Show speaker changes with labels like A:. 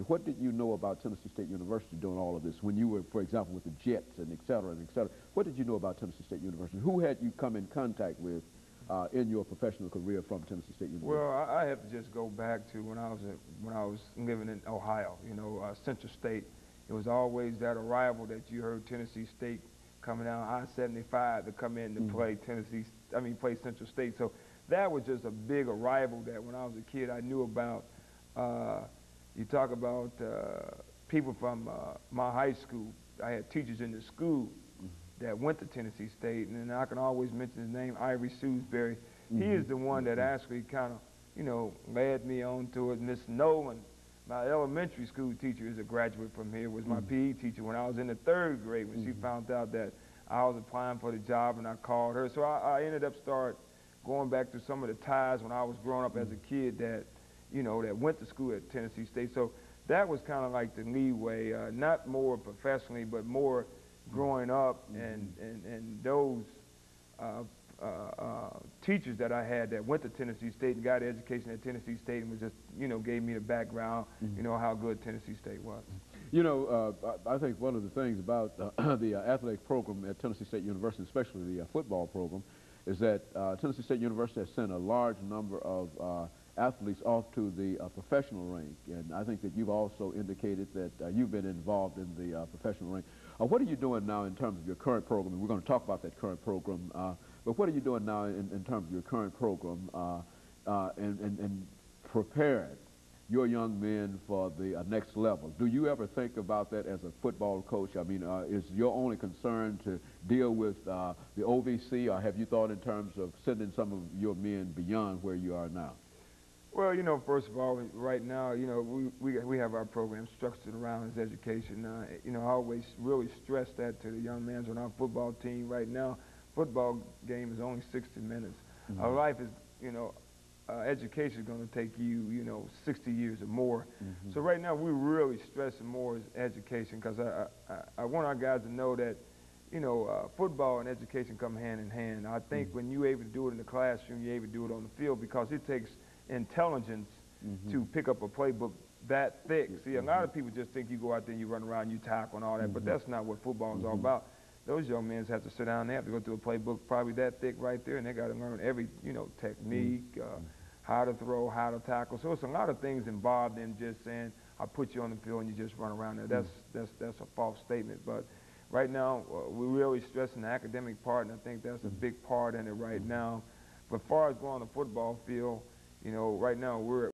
A: What did you know about Tennessee State University doing all of this when you were, for example, with the Jets and et cetera and et cetera? What did you know about Tennessee State University? Who had you come in contact with in your professional career from Tennessee State University?
B: Well, I have to just go back to when I was living in Ohio. You know, Central State. It was always that arrival that you heard Tennessee State coming down I-75 to come in to play play Central State. So that was just a big arrival that when I was a kid I knew about. You talk about people from my high school. I had teachers in the school that went to Tennessee State, and I can always mention his name, Ivory Sewsbury. He is the one that actually kind of, you know, led me on to it. Miss Nolan, my elementary school teacher, is a graduate from here, was my PE teacher when I was in the 3rd grade when she found out that I was applying for the job, and I called her. So I ended up going back to some of the ties when I was growing up as a kid that, you know, that went to school at Tennessee State. So that was kind of like the leeway, not more professionally, but more growing up, and those teachers that I had that went to Tennessee State and got education at Tennessee State and was just, you know, gave me the background, you know, how good Tennessee State was.
A: You know, I think one of the things about the athletic program at Tennessee State University, especially the football program, is that Tennessee State University has sent a large number of athletes off to the professional rank, and I think that you've also indicated that you've been involved in the professional rank. What are you doing now in terms of your current program? And we're going to talk about that current program, but what are you doing now in terms of your current program and preparing your young men for the next level? Do you ever think about that as a football coach? I mean, is your only concern to deal with the OVC, or have you thought in terms of sending some of your men beyond where you are now?
B: Well, you know, first of all, right now, you know, we have our program structured around his education. You know, I always really stress that to the young men on our football team. Right now, football game is only 60 minutes. Our life is, you know, education is going to take you, you know, 60 years or more. So right now, we're really stressing more is education, because I want our guys to know that, you know, football and education come hand in hand. I think when you're able to do it in the classroom, you're able to do it on the field, because it takes intelligence to pick up a playbook that thick. See, a lot of people just think you go out there and you run around, you tackle and all that, but that's not what football is all about. Those young men have to sit down, they have to go through a playbook probably that thick right there, and they got to learn every, you know, technique, how to throw, how to tackle. So it's a lot of things involved in just saying, I put you on the field and you just run around there. That's a false statement. But right now, we're really stressing the academic part, and I think that's a big part in it right now. But as far as going on the football field, you know, right now we're